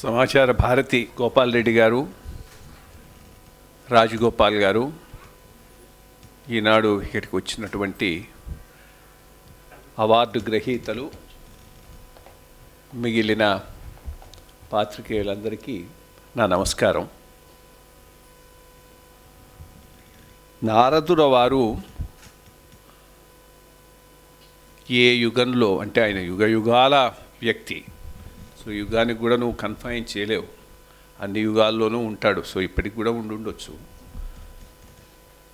సమాచార భారతి గోపాల్ రెడ్డి గారు, రాజగోపాల్ గారు, ఈనాడు ఇక్కడికి వచ్చినటువంటి అవార్డు గ్రహీతలు, మిగిలిన పాత్రికేయులందరికీ నా నమస్కారం. నారదుల వారు ఏ యుగంలో, అంటే ఆయన యుగ యుగాల వ్యక్తి. సో యుగానికి కూడా నువ్వు కన్ఫైన్ చేయలేవు, అన్ని యుగాల్లోనూ ఉంటాడు. సో ఇప్పటికి కూడా ఉండొచ్చు,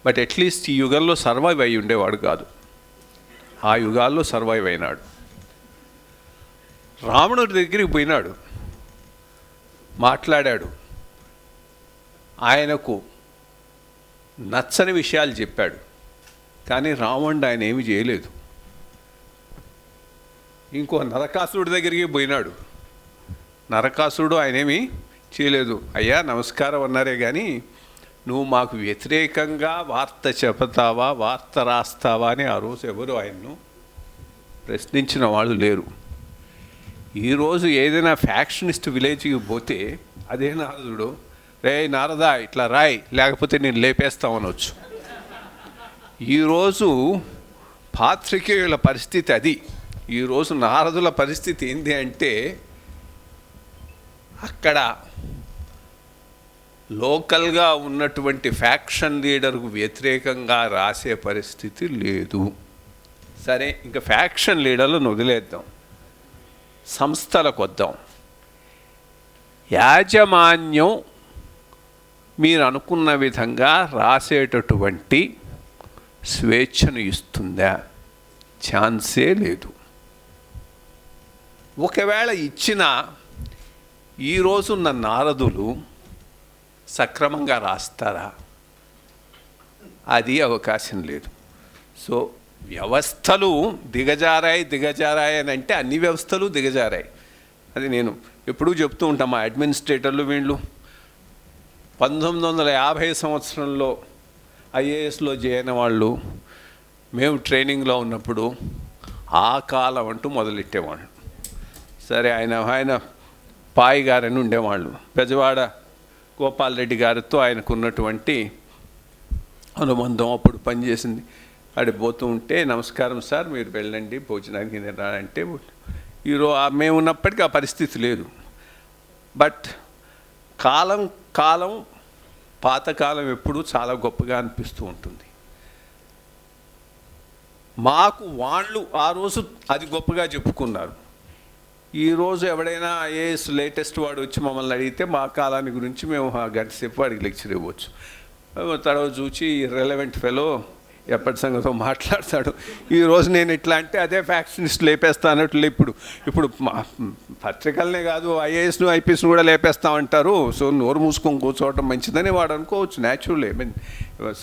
బట్ అట్లీస్ట్ ఈ యుగంలో సర్వైవ్ అయి ఉండేవాడు కాదు, ఆ యుగాల్లో సర్వైవ్ అయినాడు. రావణుడి దగ్గరికి పోయినాడు, మాట్లాడాడు, ఆయనకు నచ్చని విషయాలు చెప్పాడు, కానీ రావణుడు ఆయన ఏమి చేయలేదు. ఇంకో నరకాసురుడి దగ్గరికి పోయినాడు, నరకాసురుడు ఆయనేమి చేయలేదు. అయ్యా నమస్కారం అన్నారే కానీ నువ్వు మాకు వ్యతిరేకంగా వార్త చెబుతావా, వార్త రాస్తావా అని ఆ రోజు ఎవరు ఆయన్ను ప్రశ్నించిన వాళ్ళు లేరు. ఈరోజు ఏదైనా ఫ్యాక్షనిస్ట్ విలేజ్కి పోతే అదే నారదుడు, రే నారదా ఇట్లా రాయ్ లేకపోతే నేను లేపేస్తామనొచ్చు. ఈరోజు పాత్రికేయుల పరిస్థితి అది. ఈరోజు నారదుల పరిస్థితి ఏంటి అంటే, అక్కడ లోకల్గా ఉన్నటువంటి ఫ్యాక్షన్ లీడర్కు వ్యతిరేకంగా రాసే పరిస్థితి లేదు. సరే, ఇంకా ఫ్యాక్షన్ లీడర్లను వదిలేద్దాం, సంస్థలకు వద్దాం. యాజమాన్యం మీరు అనుకున్న విధంగా రాసేటటువంటి స్వేచ్ఛను ఇస్తుందా? ఛాన్సే లేదు. ఒకవేళ ఇచ్చినా ఈరోజున్న నారదులు సక్రమంగా రాస్తారా? అది అవకాశం లేదు. సో వ్యవస్థలు దిగజారాయి అని అంటే అన్ని వ్యవస్థలు దిగజారాయి. అది నేను ఎప్పుడూ చెప్తూ ఉంటాం. మా అడ్మినిస్ట్రేటర్లు వీళ్ళు 1950 సంవత్సరంలో ఐఏఎస్లో చేయని వాళ్ళు మేము ట్రైనింగ్లో ఉన్నప్పుడు ఆ కాలం అంటూ మొదలెట్టేవాళ్ళు. సరే, ఆయన పాయ్ గారని ఉండేవాళ్ళు. బెజవాడ గోపాల్ రెడ్డి గారితో ఆయనకున్నటువంటి అనుబంధం అప్పుడు పనిచేసింది. అక్కడ పోతూ ఉంటే, నమస్కారం సార్ మీరు వెళ్ళండి భోజనానికి అంటే, ఈరోజు మేము ఉన్నప్పటికీ ఆ పరిస్థితి లేదు. బట్ కాలం పాతకాలం ఎప్పుడూ చాలా గొప్పగా అనిపిస్తూ ఉంటుంది. మాకు వాళ్ళు ఆ రోజు అది గొప్పగా చెప్పుకున్నారు. ఈరోజు ఎవడైనా ఐఏఎస్ లేటెస్ట్ వాడు వచ్చి మమ్మల్ని అడిగితే మా కాలాన్ని గురించి మేము గంట సేపు వాడికి లెక్చర్ ఇవ్వచ్చు. తర్వాత చూచి రెలవెంట్ ఫెలో ఎప్పటి సంగతో మాట్లాడతాడు. ఈరోజు నేను ఇట్లా అంటే అదే ఫ్యాక్షనిస్ట్ లేపేస్తా అన్నట్లు. ఇప్పుడు పత్రికలనే కాదు, ఐఏఎస్ను ఐపీఎస్ను కూడా లేపేస్తామంటారు. సో నోరు మూసుకొని కూర్చోవటం మంచిదని వాడు అనుకోవచ్చు. Natural,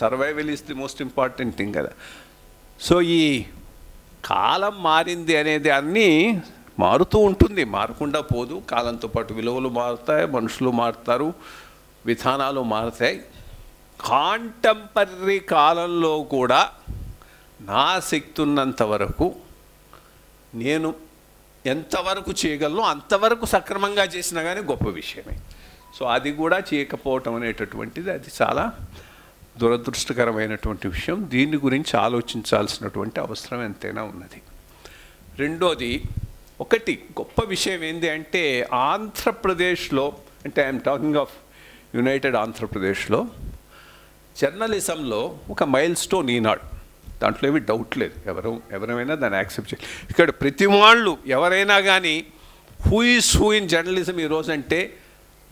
survival is the most important thing కదా. సో ఈ కాలం మారింది అనేది అన్నీ మారుతూ ఉంటుంది, మారకుండా పోదు. కాలంతో పాటు విలువలు మారుతాయి, మనుషులు మారుతారు, విధానాలు మారుతాయి. కాంటెంపరీ కాలంలో కూడా నా శక్తి ఉన్నంత వరకు నేను ఎంతవరకు చేయగలను అంతవరకు సక్రమంగా చేసినా కానీ గొప్ప విషయమే. సో అది కూడా చేయకపోవటం అనేటటువంటిది అది చాలా దురదృష్టకరమైనటువంటి విషయం. దీని గురించి ఆలోచించాల్సినటువంటి అవసరం ఎంతైనా ఉన్నది. రెండోది, ఒకటి గొప్ప విషయం ఏంటి అంటే, ఆంధ్రప్రదేశ్లో, అంటే ఐఎమ్ టాకింగ్ ఆఫ్ యునైటెడ్ ఆంధ్రప్రదేశ్లో జర్నలిజంలో ఒక మైల్ స్టోన్ ఈనాడు. దాంట్లో ఏమి డౌట్ లేదు, ఎవరైనా దాన్ని యాక్సెప్ట్ చేయాలి. ఇక్కడ ప్రతి వాళ్ళు ఎవరైనా కానీ హూ ఇన్ జర్నలిజం ఈరోజు అంటే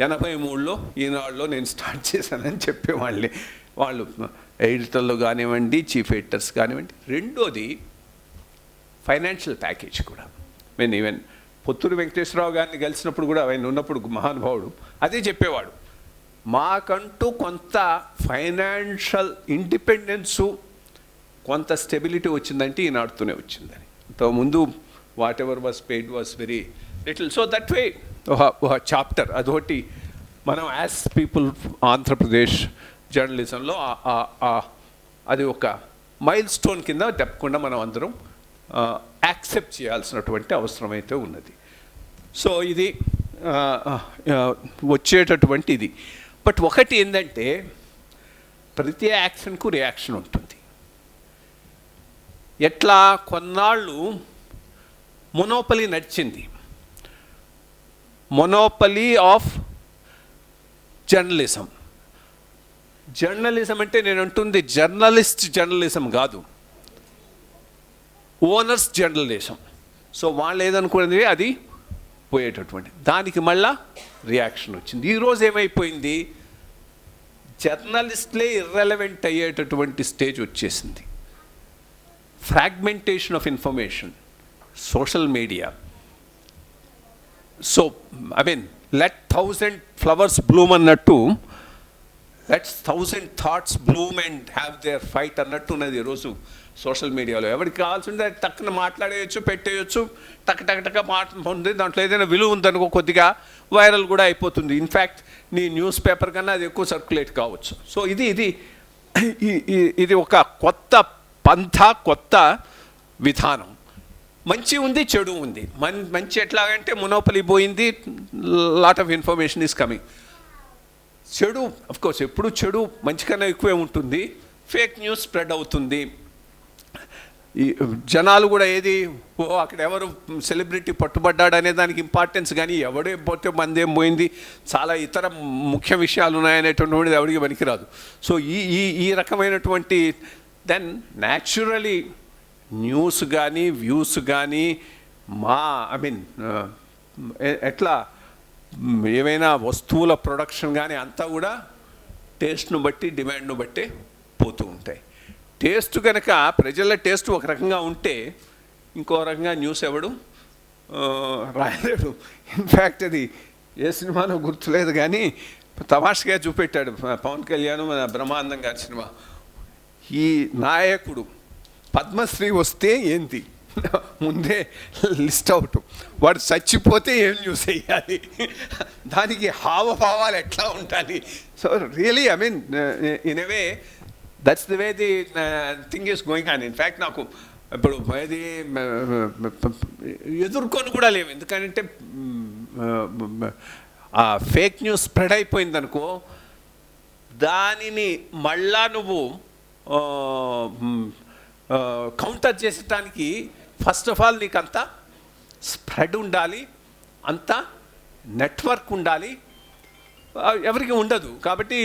83లో ఈనాడులో నేను స్టార్ట్ చేశానని చెప్పేవాళ్ళే. వాళ్ళు ఎడిటర్లు కానివ్వండి, చీఫ్ ఎడిటర్స్ కానివ్వండి. రెండోది ఫైనాన్షియల్ ప్యాకేజ్ కూడా. నేను ఈవెన్ పొత్తూరు వెంకటేశ్వరరావు గారిని కలిసినప్పుడు కూడా, ఆయన ఉన్నప్పుడు మహానుభావుడు అదే చెప్పేవాడు, మాకంటూ కొంత ఫైనాన్షియల్ ఇండిపెండెన్సు, కొంత స్టెబిలిటీ వచ్చిందంటే ఈనాడుతూనే వచ్చిందని. ఇంతకుముందు what ever was paid was very little. So that way ఒక చాప్టర్ అదొకటి మనం యాజ్ పీపుల్ ఆంధ్రప్రదేశ్ జర్నలిజంలో అది ఒక మైల్ స్టోన్ కింద తప్పకుండా మనం అందరం యాక్సెప్ట్ చేయాల్సినటువంటి అవసరం అయితే ఉన్నది. సో ఇది వచ్చేటటువంటి ఇది. బట్ ఒకటి ఏంటంటే ప్రతి యాక్షన్కు రియాక్షన్ ఉంటుంది. ఎట్లా కొన్నాళ్ళు మొనోపలి నడిచింది, మొనోపలి ఆఫ్ జర్నలిజం. జర్నలిజం అంటే నేను అంటుంది జర్నలిస్ట్ జర్నలిజం కాదు, ఓనర్స్ జర్నలిజం. సో వాళ్ళు ఏదనుకున్నది అది పోయేటటువంటి దానికి మళ్ళా రియాక్షన్ వచ్చింది. ఈరోజు ఏమైపోయింది, జర్నలిస్ట్లే ఇర్రెలవెంట్ అయ్యేటటువంటి స్టేజ్ వచ్చేసింది. Fragmentation of information, social media. So I mean let 1000 flowers bloom అన్నట్టు let's 1000 thoughts bloom and have their fight అన్నట్టు ఉన్నది ఈరోజు సోషల్ మీడియాలో. ఎవరికి కావాల్సి ఉంటే టక్కున మాట్లాడేయచ్చు, పెట్టేయచ్చు, టక్ మాట ఉంది. దాంట్లో ఏదైనా విలువ ఉందనుకో కొద్దిగా వైరల్ కూడా అయిపోతుంది. ఇన్ఫ్యాక్ట్ నీ న్యూస్ పేపర్ కన్నా అది ఎక్కువ సర్క్యులేట్ కావచ్చు. సో ఇది ఒక కొత్త పంథ, కొత్త విధానం. మంచి ఉంది, చెడు ఉంది. మంచి ఎట్లాగంటే మొనోపలి పోయింది, lot of information is coming. చెడు అఫ్కోర్స్ ఎప్పుడు చెడు మంచి కన్నా ఎక్కువే ఉంటుంది. ఫేక్ న్యూస్ స్ప్రెడ్ అవుతుంది. ఈ జనాలు కూడా ఏది అక్కడ ఎవరు సెలబ్రిటీ పట్టుబడ్డాడు అనే దానికి ఇంపార్టెన్స్, కానీ ఎవడే పోతే మందేం పోయింది, చాలా ఇతర ముఖ్య విషయాలు ఉన్నాయనేటువంటిది ఎవరికి పనికిరాదు. సో ఈ రకమైనటువంటి దెన్ న్యాచురలీ న్యూస్ కానీ వ్యూస్ కానీ ఎట్లా ఏమైనా వస్తువుల ప్రొడక్షన్ కానీ అంతా కూడా టేస్ట్ను బట్టి డిమాండ్ను బట్టి పోతూ ఉంటాయి. టేస్ట్ కనుక ప్రజల టేస్ట్ ఒక రకంగా ఉంటే ఇంకో రకంగా న్యూస్ ఎవడు రాయలేడు. ఇన్ఫ్యాక్ట్ అది ఏ సినిమానో గుర్తులేదు కానీ తమాషగా చూపెట్టాడు పవన్ కళ్యాణ్ మన బ్రహ్మానందం గారి సినిమా. ఈ నాయకుడు పద్మశ్రీ వస్తే ఏంటి ముందే లిస్ట్ అవుట్, వాడు చచ్చిపోతే ఏం న్యూస్ వేయాలి, దానికి హావభావాలు ఎట్లా ఉండాలి. So really I mean in a way that's the way the thing is going on. In fact నాకు ఇప్పుడు అది ఎదుర్కొని కూడా లేవు. ఎందుకంటే ఆ ఫేక్ న్యూస్ స్ప్రెడ్ అయిపోయింది అనుకో, దానిని మళ్ళా నువ్వు కౌంటర్ చేసడానికి ఫస్ట్ ఆఫ్ ఆల్ నీకు అంత స్ప్రెడ్ ఉండాలి, అంత నెట్వర్క్ ఉండాలి. ఎవరికి ఉండదు. కాబట్టి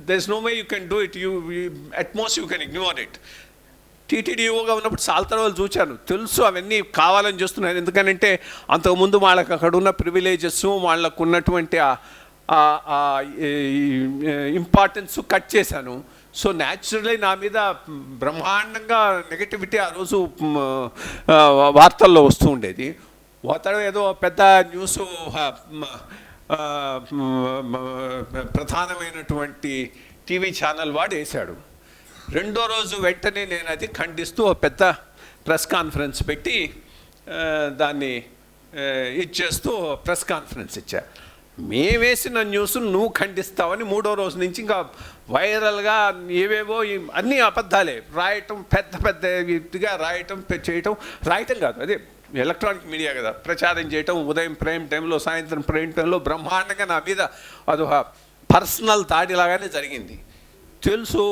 there is no way you can do it. At most you can ignore it. టీటీడీఓగా ఉన్నప్పుడు చాలా వాళ్ళు చూశాను, తెలుసు అవన్నీ కావాలని చేస్తున్నారు. ఎందుకనంటే అంతకుముందు వాళ్ళకి అక్కడ ఉన్న ప్రివిలేజెస్, వాళ్ళకు ఉన్నటువంటి ఇంపార్టెన్స్ కట్ చేశాను. సో న్యాచురలీ నా మీద బ్రహ్మాండంగా నెగటివిటీ ఆ రోజు వార్తల్లో వస్తూ ఉండేది. అతడు ఏదో పెద్ద న్యూస్ ప్రధానమైనటువంటి టీవీ ఛానల్ వాడు వేశాడు. రెండో రోజు వెంటనే నేను అది ఖండిస్తూ పెద్ద ప్రెస్ కాన్ఫరెన్స్ పెట్టి దాన్ని ఇచ్చేస్తూ ప్రెస్ కాన్ఫరెన్స్ ఇచ్చా. మేమేసిన న్యూస్ నువ్వు ఖండిస్తావని మూడో రోజు నుంచి ఇంకా వైరల్గా ఏవేవో అన్నీ అబద్ధాలే రాయటం, పెద్ద ఇదిగా రాయటం కాదు, అదే ఎలక్ట్రానిక్ మీడియా కదా, ప్రచారం చేయటం. ఉదయం ప్రైమ్ టైంలో, సాయంత్రం ప్రైమ్ టైంలో బ్రహ్మాండంగా నా మీద అదొక పర్సనల్ దాడిలాగానే జరిగింది. తెలుసు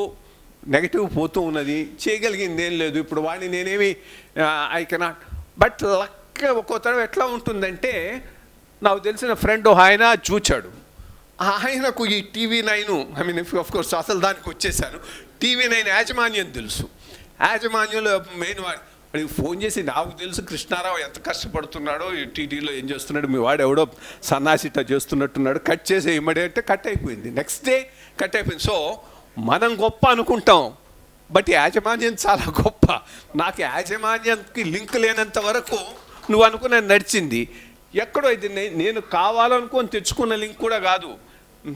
నెగటివ్ పోతూ ఉన్నది, చేయగలిగింది ఏం లేదు. ఇప్పుడు వాడిని నేనేమి ఐ కెనాట్. బట్ లక్ ఒక్కోతరం ఎట్లా ఉంటుందంటే, నాకు తెలిసిన ఫ్రెండ్ ఆయన చూచాడు. ఆయనకు ఈ TV9 I mean of course అసలు దానికి వచ్చేసాను. TV9 యాజమాన్యం తెలుసు. యాజమాన్యంలో మెయిన్ వాడికి ఫోన్ చేసి, నాకు తెలుసు కృష్ణారావు ఎంత కష్టపడుతున్నాడో, ఈ టీటీలో ఏం చేస్తున్నాడు, మీ వాడు ఎవడో సన్నాసిట చేస్తున్నట్టున్నాడు, కట్ చేసే ఇమ్మడియంటే కట్ అయిపోయింది. నెక్స్ట్ డే కట్ అయిపోయింది. సో మనం గొప్ప అనుకుంటాం, బట్ యాజమాన్యం చాలా గొప్ప. నాకు యాజమాన్యానికి లింక్ లేనంత వరకు నువ్వు అనుకున్న నడిచింది. ఎక్కడో ఇది నేను కావాలనుకొని తెచ్చుకున్న లింక్ కూడా కాదు.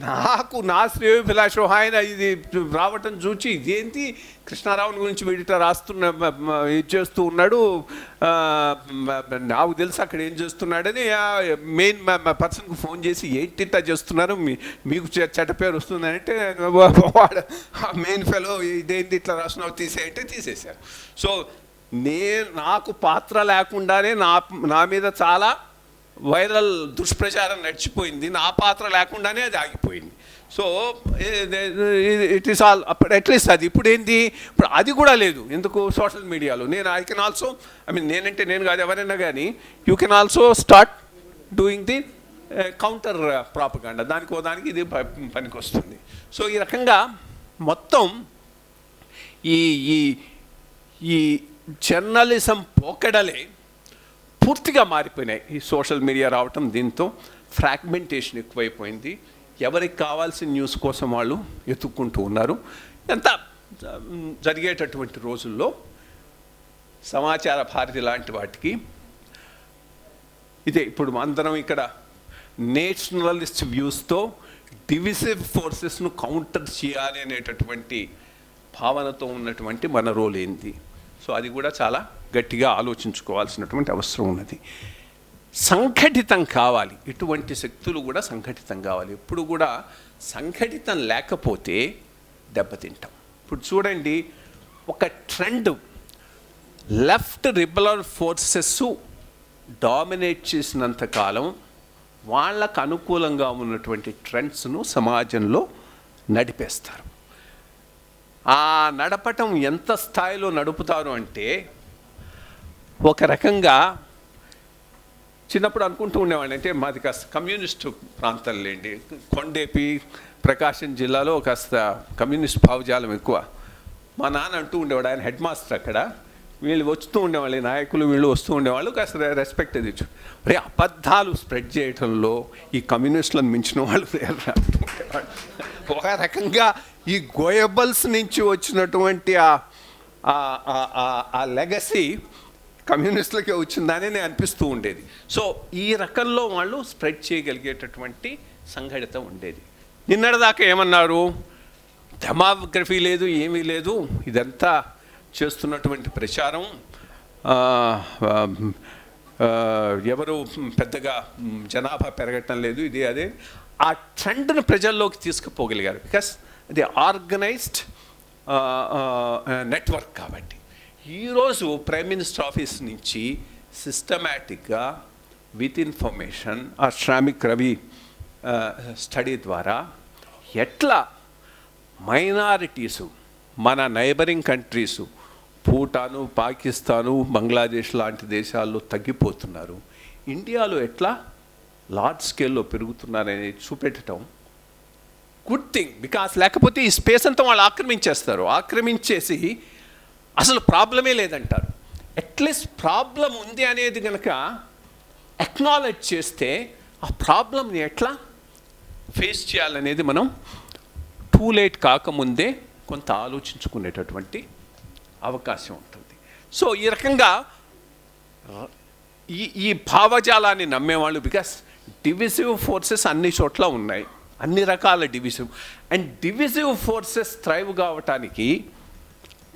నాకు నా శ్రేయోభిలాషం ఆయన ఇది రావటం చూచి, ఇదేంటి కృష్ణారావుని గురించి వీడిట ఇది చేస్తూ ఉన్నాడు, నాకు తెలుసు అక్కడ ఏం చేస్తున్నాడని మెయిన్ పర్సన్కి ఫోన్ చేసి, ఏంటిట్టా చేస్తున్నారు, మీకు చెడ్డ పేరు వస్తుందని అంటే, వాడు మెయిన్ ఫెలో ఇదేంటి ఇట్లా రాసినావు తీసేయంటే తీసేశారు. సో నాకు పాత్ర లేకుండానే నా మీద చాలా వైరల్ దుష్ప్రచారం నడిచిపోయింది, నా పాత్ర లేకుండానే అది ఆగిపోయింది. So it is all at least అది ఇప్పుడు ఏంది, ఇప్పుడు అది కూడా లేదు. ఎందుకు? సోషల్ మీడియాలో ఐ కెన్ ఆల్సో, నేనంటే నేను కాదు ఎవరైనా కానీ, you can also start doing the counter propaganda, దానికి ఇది పనికి వస్తుంది. సో ఈ రకంగా మొత్తం ఈ ఈ ఈ జర్నలిజం పోకడలే పూర్తిగా మారిపోయినాయి. ఈ సోషల్ మీడియా రావటం, దీంతో ఫ్రాగ్మెంటేషన్ ఎక్కువైపోయింది. ఎవరికి కావాల్సిన న్యూస్ కోసం వాళ్ళు ఎత్తుక్కుంటూ ఉన్నారు. ఎంత జరిగేటటువంటి రోజుల్లో సమాచార భారతి లాంటి వాటికి ఇదే ఇప్పుడు అందరం ఇక్కడ నేషనలిస్ట్ వ్యూస్తో డివిజివ్ ఫోర్సెస్ను కౌంటర్ చేయాలి అనేటటువంటి భావనతో ఉన్నటువంటి మన రోల్ ఏంది? సో అది కూడా చాలా గట్టిగా ఆలోచించుకోవాల్సినటువంటి అవసరం ఉన్నది. సంఘటితం కావాలి, ఇటువంటి శక్తులు కూడా సంఘటితం కావాలి. ఎప్పుడు కూడా సంఘటితం లేకపోతే దెబ్బతింటాం. ఇప్పుడు చూడండి, ఒక trend left liberal forces dominate చేసినంతకాలం వాళ్ళకు అనుకూలంగా ఉన్నటువంటి ట్రెండ్స్ను సమాజంలో నడిపేస్తారు. ఆ నడపటం ఎంత స్థాయిలో నడుపుతారు అంటే, ఒక రకంగా చిన్నప్పుడు అనుకుంటూ ఉండేవాడిని, అంటే మాది కాస్త కమ్యూనిస్టు ప్రాంతం లేండి, కొండేపి ప్రకాశం జిల్లాలో కాస్త కమ్యూనిస్ట్ భావజాలం ఎక్కువ. మా నాన్న అంటూ ఉండేవాడు, ఆయన హెడ్ మాస్టర్ అక్కడ, వీళ్ళు వస్తూ ఉండేవాళ్ళు, నాయకులు వీళ్ళు వస్తూ ఉండేవాళ్ళు, కాస్త రెస్పెక్ట్ అది ఇచ్చు. మరి అబద్ధాలు స్ప్రెడ్ చేయడంలో ఈ కమ్యూనిస్టులను మించిన వాళ్ళు ఉండేవాళ్ళు. ఒక రకంగా ఈ గోయబల్స్ నుంచి వచ్చినటువంటి ఆ లెగసీ కమ్యూనిస్టులకే వచ్చిందని నేను అనిపిస్తూ ఉండేది. సో ఈ రకంలో వాళ్ళు స్ప్రెడ్ చేయగలిగేటటువంటి సంఘటిత ఉండేది. నిన్నటిదాకా ఏమన్నారు, డెమోగ్రఫీ లేదు, ఏమీ లేదు, ఇదంతా చేస్తున్నటువంటి ప్రచారం, ఎవరు పెద్దగా జనాభా పెరగటం లేదు, ఇది అదే. ఆ ట్రెండ్ను ప్రజల్లోకి తీసుకుపోగలిగారు, బికాస్ అది ఆర్గనైజ్డ్ నెట్వర్క్. కాబట్టి ఈరోజు ప్రైమ్ మినిస్టర్ ఆఫీస్ నుంచి సిస్టమేటిక్గా విత్ ఇన్ఫర్మేషన్ ఆ శ్రామిక్ రవి స్టడీ ద్వారా ఎట్లా మైనారిటీసు మన నైబరింగ్ కంట్రీసు భూటాను, పాకిస్తాను, బంగ్లాదేశ్ లాంటి దేశాల్లో తగ్గిపోతున్నారు, ఇండియాలో ఎట్లా లార్జ్ స్కేల్లో పెరుగుతున్నారని చూపెట్టడం గుడ్ థింగ్. బికాస్ లేకపోతే ఈ స్పేస్ అంతా వాళ్ళు ఆక్రమించేస్తారు, ఆక్రమించేసి అసలు ప్రాబ్లమే లేదంటారు. అట్లీస్ట్ ప్రాబ్లం ఉంది అనేది కనుక అక్నాలెడ్జ్ చేస్తే ఆ ప్రాబ్లమ్ని ఎట్లా ఫేస్ చేయాలనేది మనం టూ లేట్ కాకముందే కొంత ఆలోచించుకునేటటువంటి అవకాశం ఉంటుంది. సో ఈ రకంగా ఈ భావజాలాన్ని నమ్మేవాళ్ళు, బికాస్ డివిజివ్ ఫోర్సెస్ అన్ని చోట్ల ఉన్నాయి, అన్ని రకాల divisive and divisive forces thrive కావటానికి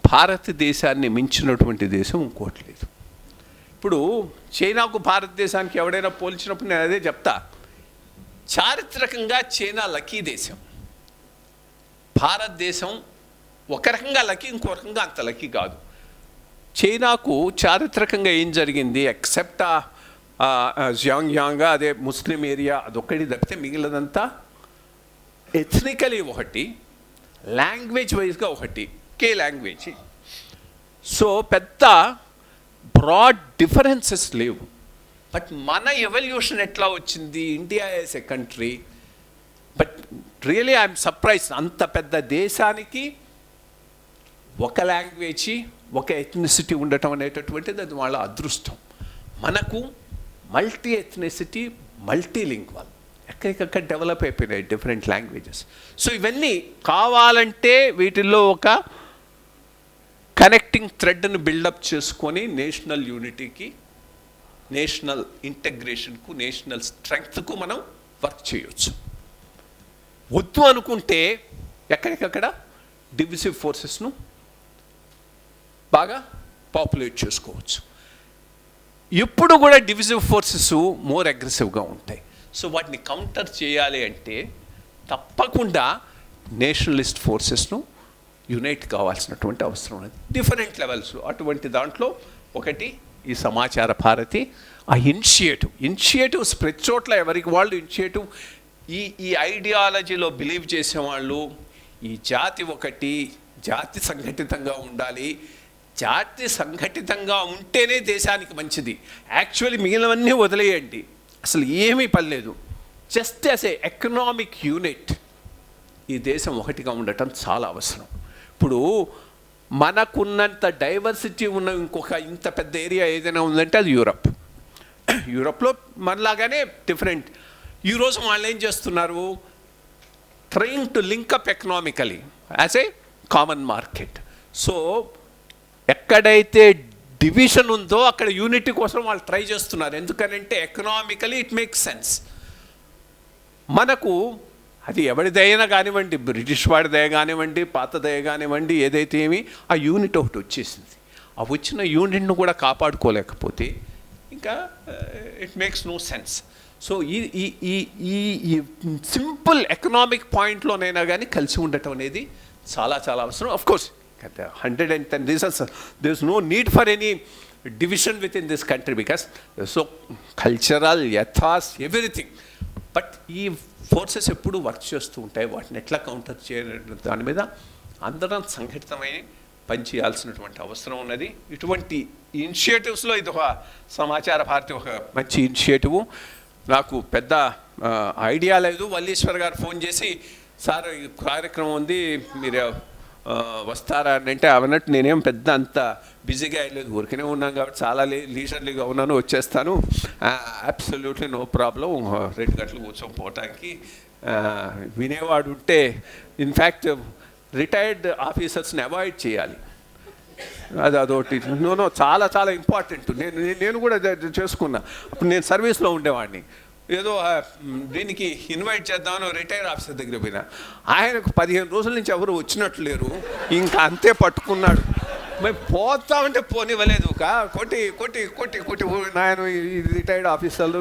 భారతదేశాన్ని మించినటువంటి దేశం ఇంకోటి లేదు. ఇప్పుడు చైనాకు భారతదేశానికి ఎవడైనా పోల్చినప్పుడు నేను అదే చెప్తా, చారిత్రకంగా చైనా లక్కీ దేశం, భారతదేశం ఒక రకంగా లక్కీ, ఇంకో రకంగా అంత లక్కీ కాదు. చైనాకు చారిత్రకంగా ఏం జరిగింది, ఎక్సెప్ట్ జియాంగ్యాంగా అదే ముస్లిం ఏరియా అదొక్కటి తప్పితే మిగిలినంతా ఎథ్నికలీ ఒకటి, లాంగ్వేజ్ వైజ్గా ఒకటి, కే లాంగ్వేజ్. సో పెద్ద బ్రాడ్ డిఫరెన్సెస్ లేవు. బట్ మన ఎవల్యూషన్ ఎట్లా వచ్చింది, India as a country, but really I'm surprise, అంత పెద్ద దేశానికి ఒక లాంగ్వేజ్, ఒక ఎథ్నిసిటీ ఉండటం అనేటటువంటిది అది వాళ్ళ అదృష్టం. మనకు మల్టీ ఎథ్నిసిటీ, మల్టీలింగ్వల్, ఎక్కడికక్కడ డెవలప్ అయిపోయినాయి డిఫరెంట్ లాంగ్వేజెస్. సో ఇవన్నీ కావాలంటే వీటిల్లో ఒక కనెక్టింగ్ థ్రెడ్ని బిల్డప్ చేసుకొని నేషనల్ యూనిటీకి, నేషనల్ ఇంటగ్రేషన్కు, నేషనల్ స్ట్రెంగ్త్కు మనం వర్క్ చేయొచ్చు. వద్దు అనుకుంటే ఎక్కడికక్కడ డివిజివ్ ఫోర్సెస్ను బాగా పాపులేట్ చేసుకోవచ్చు. ఎప్పుడు కూడా డివిజివ్ ఫోర్సెస్ మోర్ అగ్రెసివ్గా ఉంటాయి. సో వాటిని కౌంటర్ చేయాలి అంటే తప్పకుండా నేషనలిస్ట్ ఫోర్సెస్ను యునైట్ కావాల్సినటువంటి అవసరం ఉన్నది, డిఫరెంట్ లెవెల్స్లో. అటువంటి దాంట్లో ఒకటి ఈ సమాచార భారతి ఆ ఇనిషియేటివ్స్ ప్రతి చోట్ల ఎవరికి వాళ్ళు ఇనిషియేటివ్, ఈ ఐడియాలజీలో బిలీవ్ చేసేవాళ్ళు, ఈ జాతి ఒకటి, జాతి సంఘటితంగా ఉండాలి, జాతి సంఘటితంగా ఉంటేనే దేశానికి మంచిది, యాక్చువల్లీ మిగిలినవన్నీ వదిలేయండి, అసలు ఏమీ పర్లేదు, just as a economic unit ఈ దేశం ఒకటిగా ఉండటం చాలా అవసరం. ఇప్పుడు మనకున్నంత డైవర్సిటీ ఉన్న ఇంకొక ఇంత పెద్ద ఏరియా ఏదైనా ఉందంటే అది యూరప్లో మనలాగానే డిఫరెంట్. ఈరోజు వాళ్ళు ఏం చేస్తున్నారు, trying to link up economically as a common market. So ఎక్కడైతే డివిజన్ ఉందో అక్కడ యూనిటీ కోసం వాళ్ళు ట్రై చేస్తున్నారు. ఎందుకనంటే ఎకనామికలీ ఇట్ మేక్స్ సెన్స్. మనకు అది ఎవరిదైనా కానివ్వండి, బ్రిటిష్ వాడిదయ కానివ్వండి, పాతదయ కానివ్వండి, ఏదైతే ఏమి ఆ యూనిట్ ఒకటి వచ్చేసింది. ఆ వచ్చిన యూనిట్ను కూడా కాపాడుకోలేకపోతే ఇంకా it makes no sense. So ఈ సింపుల్ ఎకనామిక్ పాయింట్లోనైనా కానీ కలిసి ఉండటం అనేది చాలా చాలా అవసరం. Of course 110 reasons there is no need for any division within this country because so cultural yathas everything, but ఈ ఫోర్సెస్ ఎప్పుడు వర్క్ చేస్తూ ఉంటాయి. వాటిని ఎట్లా కౌంటర్ చేయడం దాని మీద అందరం సంఘటితమై పనిచేయాల్సినటువంటి అవసరం ఉన్నది. ఇటువంటి ఇనిషియేటివ్స్లో ఇది ఒక సమాచార భారతి ఒక మంచి ఇనిషియేటివ్. నాకు పెద్ద ఐడియా లేదు. వల్లీశ్వర్ గారు ఫోన్ చేసి, సార్ ఈ కార్యక్రమం ఉంది మీరు వస్తారా అని అంటే, అవన్నట్టు నేనేం పెద్ద అంత బిజీగా వెళ్ళలేదు, ఊరికనే ఉన్నాను కాబట్టి చాలా లీజర్లీగా ఉన్నాను, వచ్చేస్తాను, అబ్సల్యూట్లీ నో ప్రాబ్లం, 2 గంటలు కూర్చొని పోవటానికి. వినేవాడు ఉంటే ఇన్ఫ్యాక్ట్ రిటైర్డ్ ఆఫీసర్స్ని అవాయిడ్ చేయాలి, అదొకటి. నో చాలా చాలా ఇంపార్టెంట్. నేను కూడా చేసుకున్నా. అప్పుడు నేను సర్వీస్లో ఉండేవాడిని. ఏదో దీనికి ఇన్వైట్ చేద్దామని రిటైర్ ఆఫీసర్ దగ్గర పోయినా, ఆయనకు 15 రోజుల నుంచి ఎవరు వచ్చినట్లు లేరు, ఇంకా అంతే పట్టుకున్నాడు. మేము పోతామంటే పోనివ్వలేదు, కొట్టి కొట్టి కొట్టి కొట్టి నాయన రిటైర్డ్ ఆఫీసర్లు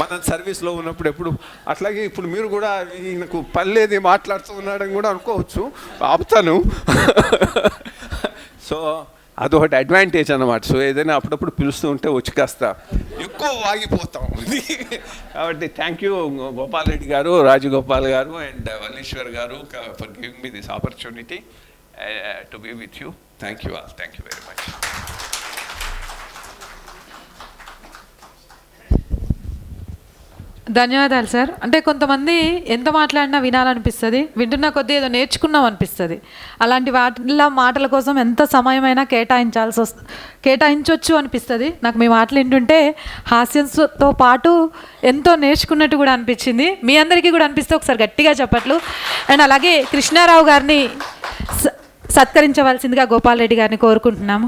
మన సర్వీస్లో ఉన్నప్పుడు ఎప్పుడు అట్లాగే ఇప్పుడు మీరు కూడా ఈయనకు పర్లేదు మాట్లాడుతూ ఉన్నాడని కూడా అనుకోవచ్చు, ఆపుతాను. సో అదొకటి అడ్వాంటేజ్ అన్నమాట. సో ఏదైనా అప్పుడప్పుడు పిలుస్తూ ఉంటే వచ్చి కాస్త ఎక్కువ వాగిపోతాం. కాబట్టి థ్యాంక్ యూ గోపాల్ రెడ్డి గారు, రాజగోపాల్ గారు అండ్ వల్లీశ్వర్ గారు for giving me this opportunity to be with you. Thank you all. Thank you very much. ధన్యవాదాలు సార్. అంటే కొంతమంది ఎంత మాట్లాడినా వినాలనిపిస్తుంది, వింటున్న కొద్దీ ఏదో నేర్చుకున్నాం అనిపిస్తుంది. అలాంటి మాటల కోసం ఎంత సమయమైనా కేటాయించవచ్చు అనిపిస్తుంది. నాకు మీ మాటలు వింటుంటే హాస్యంతో పాటు ఎంతో నేర్చుకున్నట్టు కూడా అనిపించింది. మీ అందరికీ కూడా అనిపిస్తే ఒకసారి గట్టిగా చెప్పట్లు. అండ్ అలాగే కృష్ణారావు గారిని సత్కరించవలసిందిగా గోపాల్ రెడ్డి గారిని కోరుకుంటున్నాము.